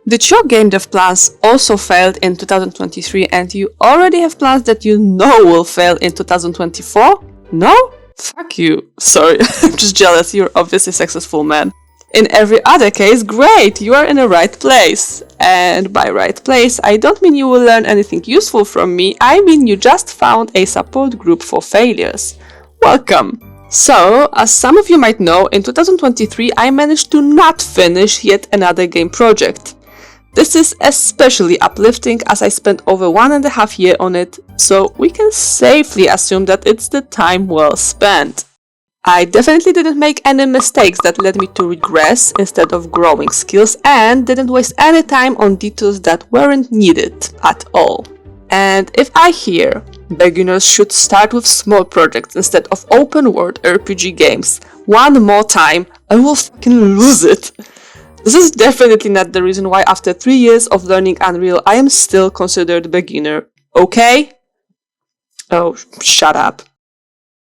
Did your game dev plans also failed in 2023 and you already have plans that you know will fail in 2024? No? Fuck you. Sorry, I'm just jealous, you're obviously a successful man. In every other case, great, you are in the right place. And by right place, I don't mean you will learn anything useful from me, I mean you just found a support group for failures. Welcome! So, as some of you might know, in 2023 I managed to not finish yet another game project. This is especially uplifting as I spent over 1.5 years on it, so we can safely assume that it's the time well spent. I definitely didn't make any mistakes that led me to regress instead of growing skills, and didn't waste any time on details that weren't needed at all. And if I hear beginners should start with small projects instead of open world RPG games one more time, I will fucking lose it. This is definitely not the reason why after 3 years of learning Unreal I am still considered a beginner, okay? Oh, shut up.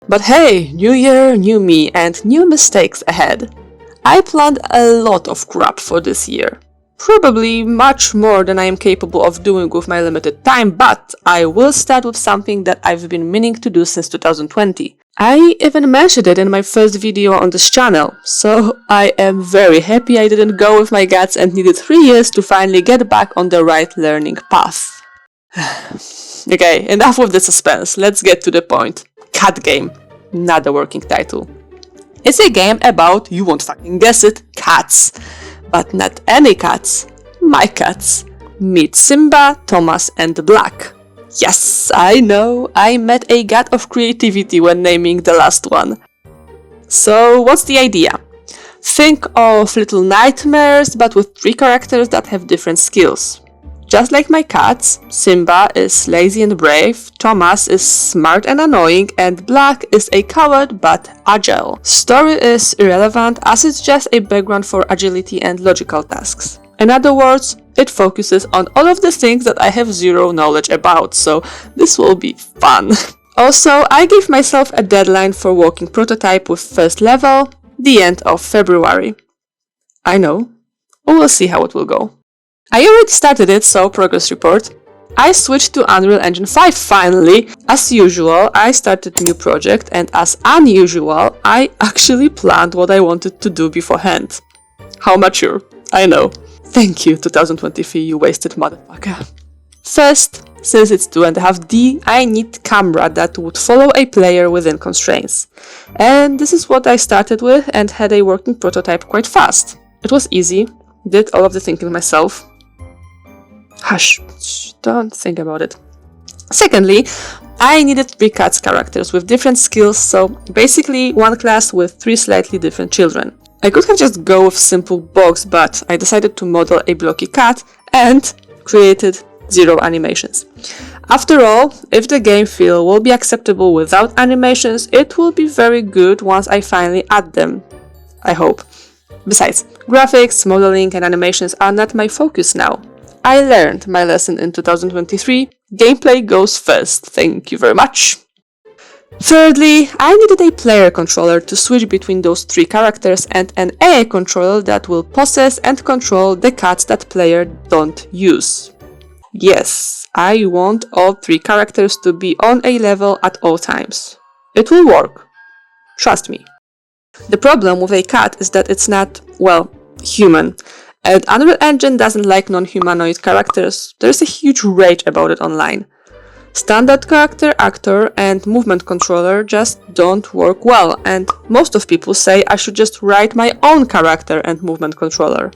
But hey, new year, new me, and new mistakes ahead. I planned a lot of crap for this year. Probably much more than I am capable of doing with my limited time, but I will start with something that I've been meaning to do since 2020. I even mentioned it in my first video on this channel, so I am very happy I didn't go with my guts and needed 3 years to finally get back on the right learning path. Okay, enough with the suspense, let's get to the point. CatGame, not a working title. It's a game about, you won't fucking guess it, cats. But not any cats, my cats. Meet Simba, Thomas and Black. Yes, I know, I met a god of creativity when naming the last one. So what's the idea? Think of Little Nightmares but with 3 characters that have different skills. Just like my cats, Simba is lazy and brave, Thomas is smart and annoying, and Black is a coward but agile. Story is irrelevant as it's just a background for agility and logical tasks. In other words, it focuses on all of the things that I have zero knowledge about, so this will be fun. Also, I gave myself a deadline for working prototype with first level, the end of February. I know, we'll see how it will go. I already started it, so progress report. I switched to Unreal Engine 5 finally. As usual, I started a new project, and as unusual, I actually planned what I wanted to do beforehand. How mature, I know. Thank you, 2023, you wasted motherfucker. First, since it's 2.5D, I need camera that would follow a player within constraints. And this is what I started with and had a working prototype quite fast. It was easy, did all of the thinking myself. Hush, don't think about it. Secondly, I needed 3 cats characters with different skills, so basically one class with 3 slightly different children. I could have just go with simple box, but I decided to model a blocky cat and created 0 animations. After all, if the game feel will be acceptable without animations, it will be very good once I finally add them. I hope. Besides, graphics, modeling and animations are not my focus now. I learned my lesson in 2023. Gameplay goes first, thank you very much. Thirdly, I needed a player controller to switch between those 3 characters and an AI controller that will possess and control the cats that player don't use. Yes, I want all 3 characters to be on a level at all times. It will work. Trust me. The problem with a cat is that it's not, well, human. And Unreal Engine doesn't like non-humanoid characters. There's a huge rage about it online. Standard character, actor, and movement controller just don't work well, and most of people say I should just write my own character and movement controller.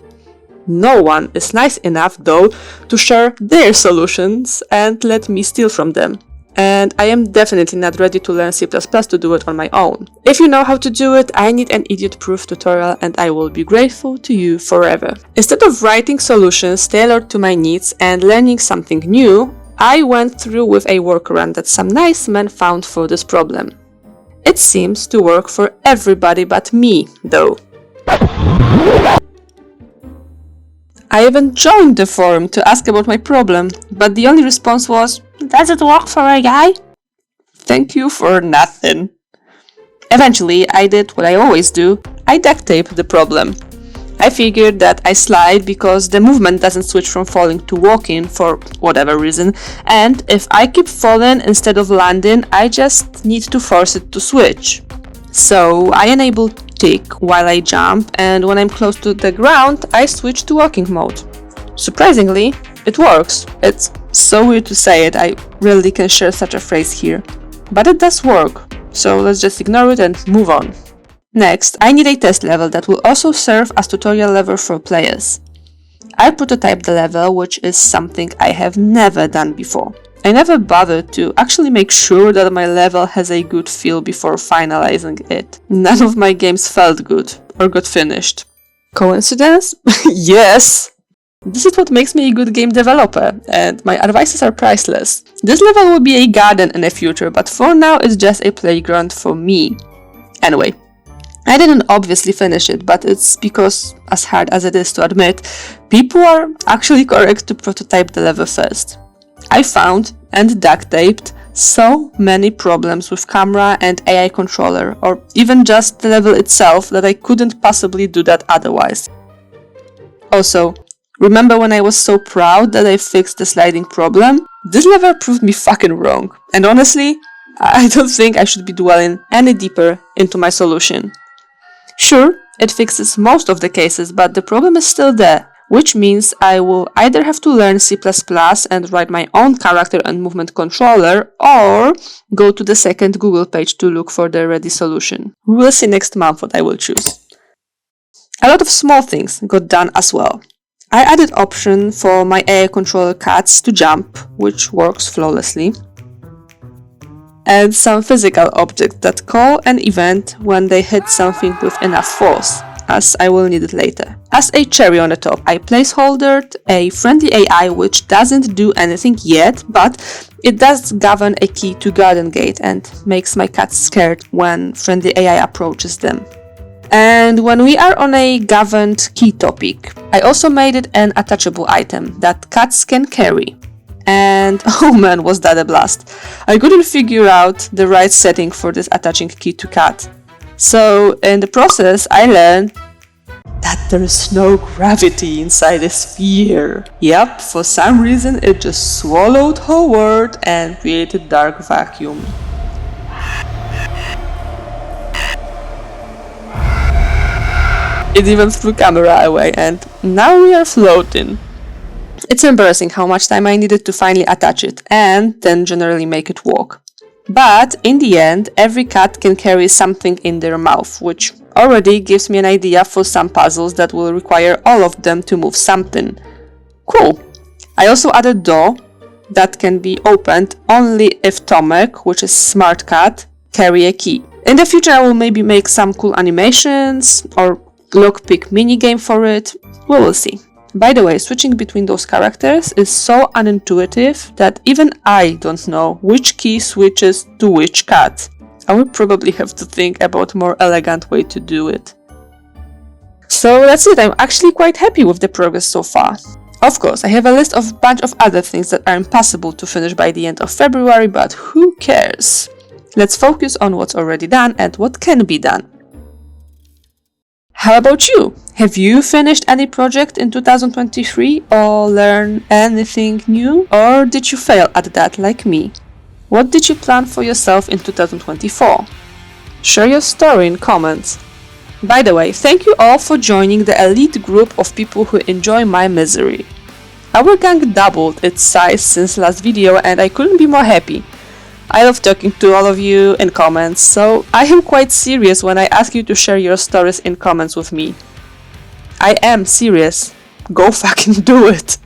No one is nice enough, though, to share their solutions and let me steal from them. And I am definitely not ready to learn C++ to do it on my own. If you know how to do it, I need an idiot-proof tutorial and I will be grateful to you forever. Instead of writing solutions tailored to my needs and learning something new, I went through with a workaround that some nice men found for this problem. It seems to work for everybody but me, though. I even joined the forum to ask about my problem, but the only response was, "Does it work for a guy?" Thank you for nothing. Eventually, I did what I always do, I duct taped the problem. I figured that I slide because the movement doesn't switch from falling to walking for whatever reason, and if I keep falling instead of landing, I just need to force it to switch. So I enable tick while I jump, and when I'm close to the ground, I switch to walking mode. Surprisingly, it works. It's so weird to say it, I really can share such a phrase here. But it does work, so let's just ignore it and move on. Next, I need a test level that will also serve as tutorial level for players. I prototyped the level, which is something I have never done before. I never bothered to actually make sure that my level has a good feel before finalizing it. None of my games felt good or got finished. Coincidence? Yes! This is what makes me a good game developer, and my advices are priceless. This level will be a garden in the future, but for now it's just a playground for me. Anyway, I didn't obviously finish it, but it's because, as hard as it is to admit, people are actually correct to prototype the level first. I found and duct taped so many problems with camera and AI controller, or even just the level itself, that I couldn't possibly do that otherwise. Also, remember when I was so proud that I fixed the sliding problem? This level proved me fucking wrong, and honestly, I don't think I should be dwelling any deeper into my solution. Sure, it fixes most of the cases, but the problem is still there, which means I will either have to learn C++ and write my own character and movement controller, or go to the second Google page to look for the ready solution. We will see next month what I will choose. A lot of small things got done as well. I added option for my AI controller cats to jump, which works flawlessly, and some physical objects that call an event when they hit something with enough force, as I will need it later. As a cherry on the top, I placeholdered a friendly AI which doesn't do anything yet, but it does govern a key to garden gate and makes my cats scared when friendly AI approaches them. And when we are on a governed key topic, I also made it an attachable item that cats can carry. And oh man, was that a blast. I couldn't figure out the right setting for this attaching key to cat. So in the process, I learned that there is no gravity inside a sphere. Yep, for some reason it just swallowed Howard and created dark vacuum. It even threw camera away, and now we are floating. It's embarrassing how much time I needed to finally attach it, and then generally make it walk. But in the end, every cat can carry something in their mouth, which already gives me an idea for some puzzles that will require all of them to move something. Cool! I also added door that can be opened only if Tomek, which is smart cat, carry a key. In the future I will maybe make some cool animations or lockpick minigame for it, we will see. By the way, switching between those characters is so unintuitive that even I don't know which key switches to which cat. I will probably have to think about a more elegant way to do it. So that's it, I'm actually quite happy with the progress so far. Of course, I have a list of a bunch of other things that are impossible to finish by the end of February, but who cares? Let's focus on what's already done and what can be done. How about you? Have you finished any project in 2023 or learned anything new? Or did you fail at that like me? What did you plan for yourself in 2024? Share your story in comments. By the way, thank you all for joining the elite group of people who enjoy my misery. Our gang doubled its size since last video and I couldn't be more happy. I love talking to all of you in comments, so I am quite serious when I ask you to share your stories in comments with me. I am serious. Go fucking do it.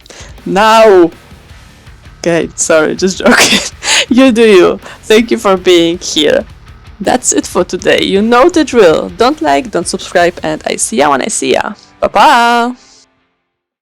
Now! Okay, sorry, just joking. You do you. Thank you for being here. That's it for today. You know the drill. Don't like, don't subscribe, and I see ya when I see ya. Bye-bye!